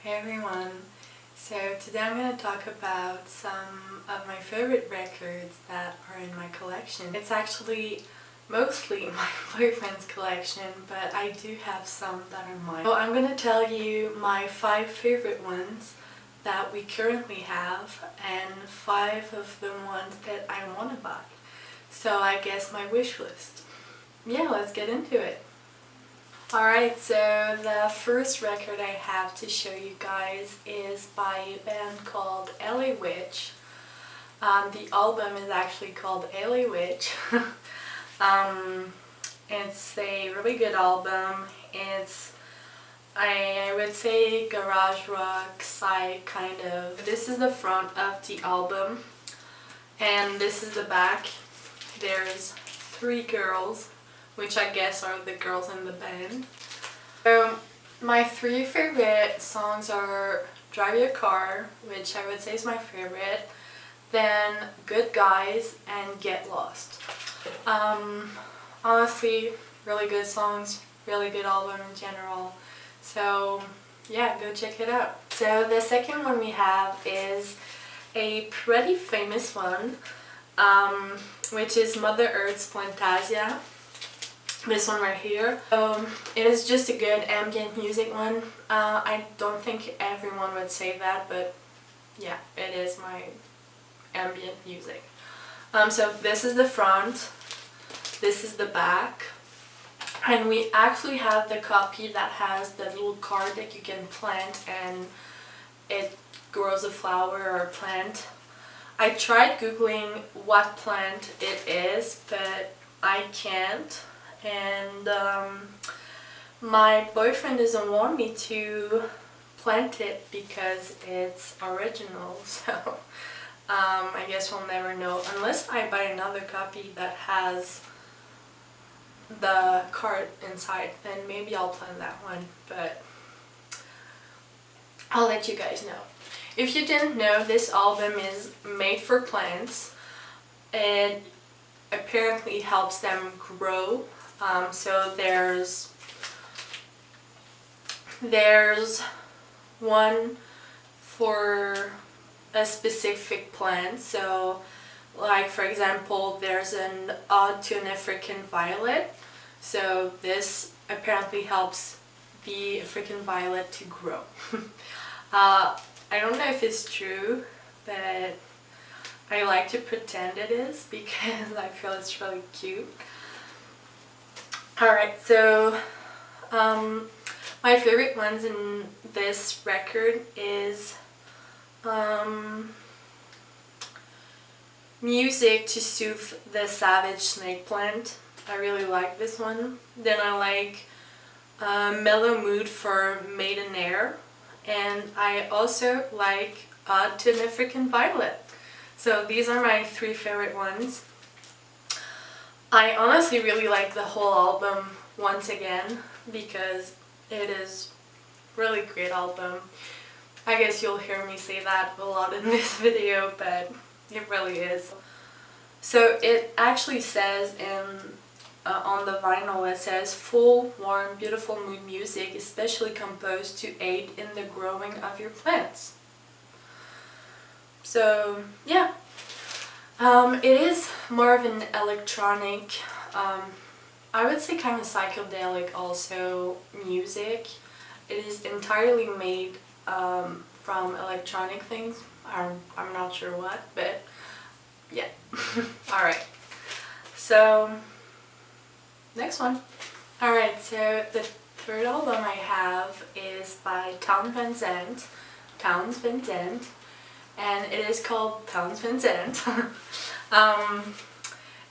Hey everyone, so today I'm going to talk about some of my favorite records that are in my collection. It's actually mostly my boyfriend's collection, but I do have some that are mine. So I'm going to tell you my 5 favorite ones that we currently have and 5 of the ones that I want to buy. So I guess my wish list. Yeah, let's get into it. Alright, so the first record I have to show you guys is by a band called LA Witch. The album is actually called LA Witch. It's a really good album. It's, I would say, garage rock, psych kind of. This is the front of the album and this is the back. There's 3 girls, which I guess are the girls in the band. So my 3 favorite songs are Drive Your Car, which I would say is my favorite, then Good Guys and Get Lost. Honestly, really good songs, really good album in general. So yeah, go check it out. So the second one we have is a pretty famous one, which is Mother Earth's Plantasia. This one right here. It is just a good ambient music one. I don't think everyone would say that, but yeah, it is my ambient music. So this is the front, this is the back, and we actually have the copy that has the little card that you can plant and it grows a flower or a plant. I tried googling what plant it is, but I can't. And my boyfriend doesn't want me to plant it because it's original, so I guess we'll never know unless I buy another copy that has the card inside. Then maybe I'll plant that one, but I'll let you guys know. If you didn't know, this album is made for plants. It apparently helps them grow. So there's one for a specific plant. So like for example, there's an ode to an African violet. So this apparently helps the African violet to grow. I don't know if it's true, but I like to pretend it is because I feel it's really cute. Alright, so my favorite ones in this record is Music to Soothe the Savage Snake Plant. I really like this one. Then I like Mellow Mood for Maiden Air. And I also like Ode to an African Violet. So these are my 3 favorite ones. I honestly really like the whole album once again because it is really great album. I guess you'll hear me say that a lot in this video, but it really is. So it actually says on the vinyl, it says full, warm, beautiful mood music especially composed to aid in the growing of your plants. So yeah. It is more of an electronic, I would say kind of psychedelic also music. It is entirely made from electronic things. I'm not sure what, but yeah. Alright, so next one. Alright, so the third album I have is by Townes Van Zandt. And it is called Townes Van Zandt.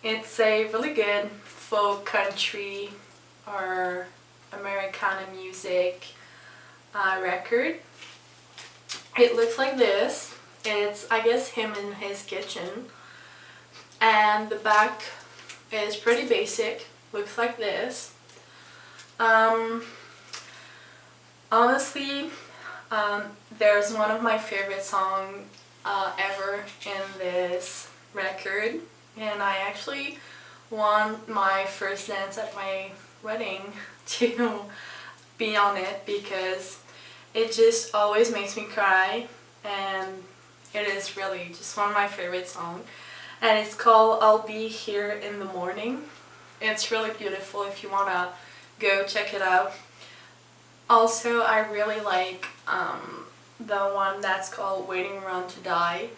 It's a really good folk country or Americana music record. It looks like this. It's, I guess, him in his kitchen. And the back is pretty basic. Looks like this. Honestly, there's one of my favorite songs ever in this record, and I actually want my first dance at my wedding to be on it because It just always makes me cry, and it is really just one of my favorite songs. And it's called I'll Be Here in the Morning. It's really beautiful if you want to go check it out. Also, I really like the one that's called Waiting Around to Die.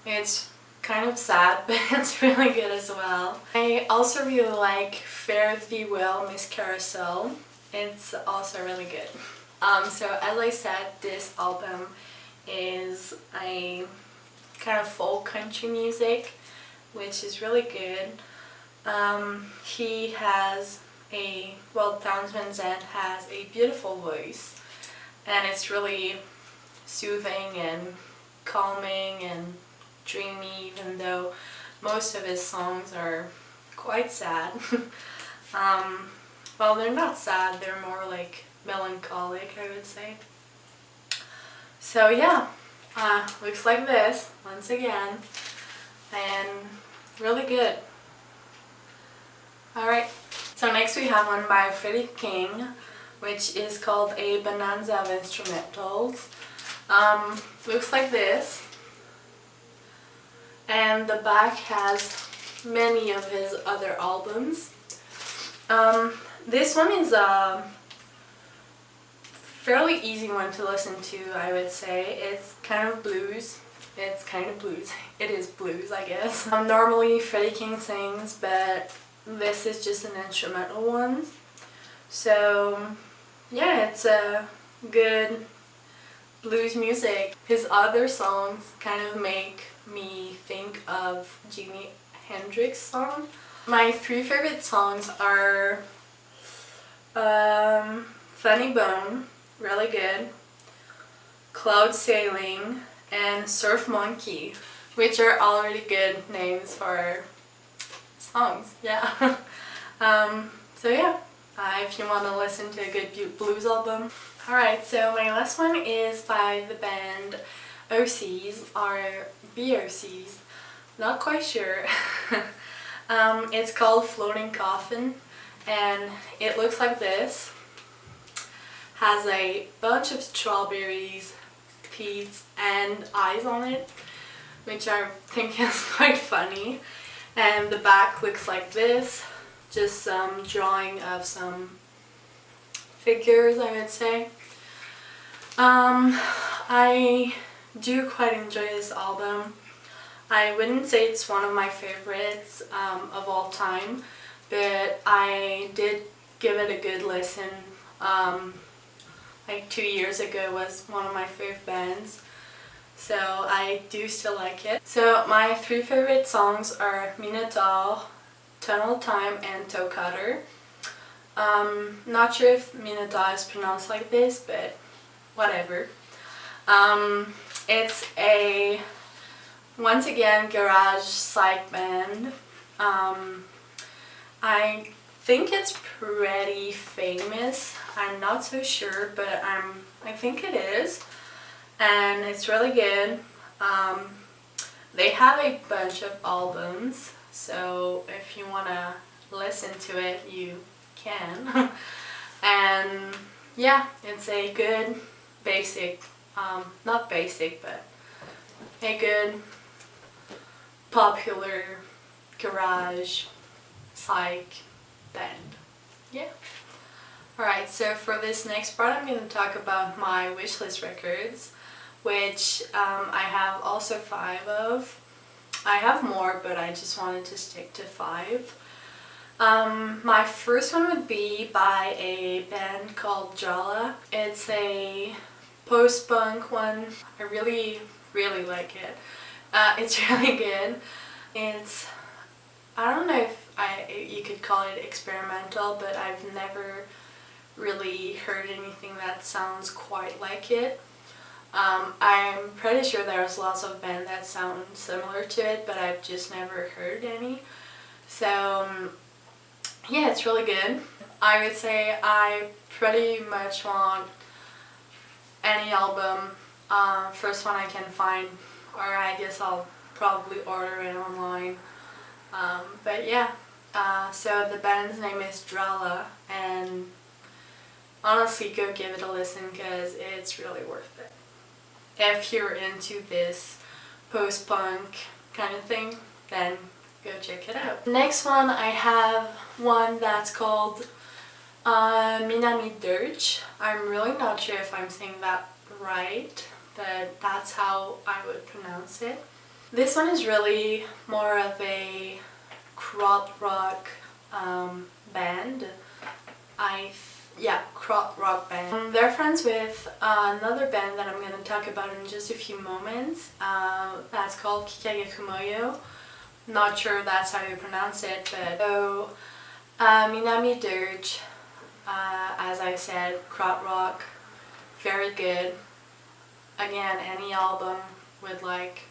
It's kind of sad, but it's really good as well. I also really like Fare Thee Well, Miss Carousel. It's also really good. So as I said, this album is a kind of folk country music, which is really good. He has Townsend Zen has a beautiful voice, and it's really soothing and calming and dreamy, even though most of his songs are quite sad. Well, they're not sad, they're more like melancholic, I would say. So yeah, looks like this once again, and really good. Alright, so next we have one by Freddie King, which is called A Bonanza of Instrumentals. Looks like this, and the back has many of his other albums. This one is a fairly easy one to listen to, I would say. It's kind of blues. It is blues, I guess. Normally Freddie King sings, but this is just an instrumental one. So yeah, it's a good blues music. His other songs kind of make me think of Jimi Hendrix song. My three favorite songs are Funny Bone, really good, Cloud Sailing, and Surf Monkey, which are already good names for songs, yeah. So yeah, if you want to listen to a good blues album. Alright, so my last one is by the band OCs, or BOCs, not quite sure. It's called Floating Coffin, and it looks like this. Has a bunch of strawberries, peas, and eyes on it, which I think is quite funny. And the back looks like this, just some drawing of some figures, I would say. I do quite enjoy this album. I wouldn't say it's one of my favorites of all time, but I did give it a good listen. Like 2 years ago was one of my favorite bands, so I do still like it. So my three favorite songs are Minotaur, Tunnel Time, and Toe Cutter. Not sure if Minotaur is pronounced like this, but whatever. It's a, once again, garage psych band. I think it's pretty famous. I'm not so sure, but I think it is, and it's really good. They have a bunch of albums, so if you want to listen to it, you can. And yeah, it's a good basic, not basic, but a good popular garage psych band. Yeah. Alright, so for this next part I'm going to talk about my wishlist records, which I have also 5 of. I have more, but I just wanted to stick to 5. My first one would be by a band called Jala. It's a post-punk one. I really like it. It's really good. It's, I don't know if you could call it experimental, but I've never really heard anything that sounds quite like it. I'm pretty sure there's lots of bands that sound similar to it, but I've just never heard any. So yeah, it's really good. I would say I pretty much want any album, first one I can find, or I guess I'll probably order it online. But yeah, so the band's name is Drala, and honestly go give it a listen because it's really worth it. If you're into this post-punk kind of thing, then go check it out. Next one, I have one that's called Minami Dirch. I'm really not sure if I'm saying that right, but that's how I would pronounce it. This one is really more of a krautrock band. Krautrock band. They're friends with another band that I'm going to talk about in just a few moments. That's called Kikage Kumoyo. Not sure that's how you pronounce it, but so Minami Dirge, as I said, krautrock, very good. Again, any album with like,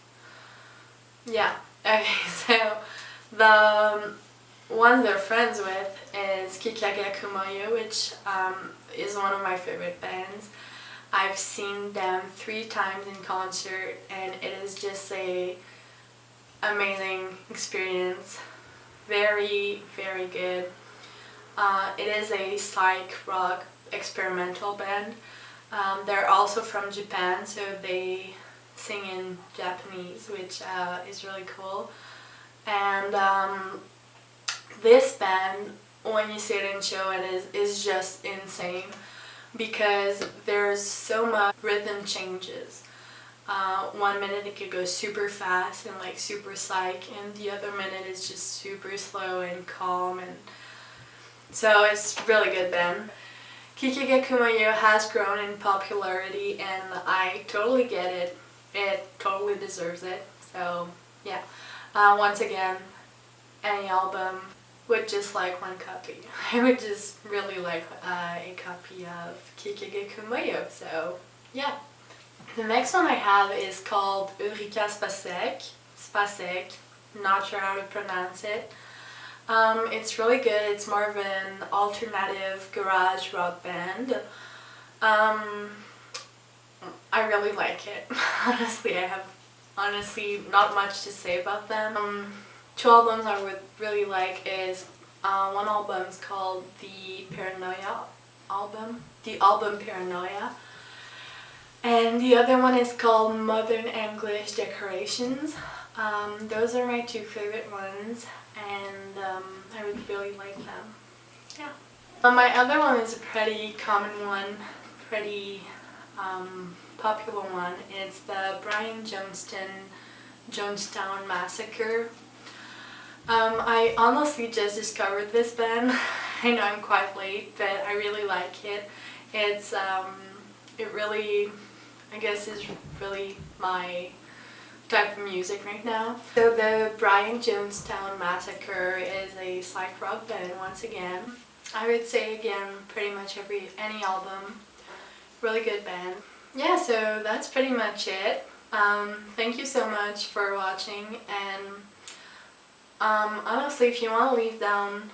yeah. Okay, so the one they're friends with is Kikage Kumoyo, which is one of my favorite bands. I've seen them 3 times in concert, and it is just a amazing experience. Very, very good. It is a psych rock experimental band. They're also from Japan, so they sing in Japanese, which is really cool. And this band, when you see it in show, it is just insane because there's so much rhythm changes. 1 minute it could go super fast and like super psych, and the other minute it's just super slow and calm, and so it's really good band. Kikage Kumoyo has grown in popularity, and I totally get it. It totally deserves it. So yeah, once again, any album would just like one copy. I would just really like a copy of Kikage Kumoyo. So yeah. The next one I have is called Eureka Spasek. Spasek, not sure how to pronounce it. It's really good. It's more of an alternative garage rock band. I really like it. Honestly, I have not much to say about them. 2 albums I would really like is one album is called the Paranoia album. The album Paranoia. And the other one is called Modern English Decorations. Those are my 2 favorite ones, and I would really like them. Yeah. My other one is a pretty common one, pretty popular one. It's the Brian Jonestown Massacre. I honestly just discovered this band. I know I'm quite late, but I really like it. It's it really, I guess, is really my type of music right now. So the Brian Jonestown Massacre is a psych rock band once again. I would say again pretty much any album. Really good band. Yeah, so that's pretty much it. Thank you so much for watching, and honestly, if you want to leave down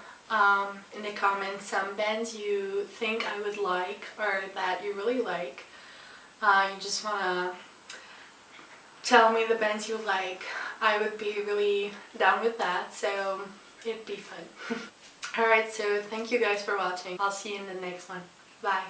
in the comments some bands you think I would like or that you really like, you just want to tell me the bands you like, I would be really down with that, so it'd be fun. Alright, so thank you guys for watching. I'll see you in the next one. Bye.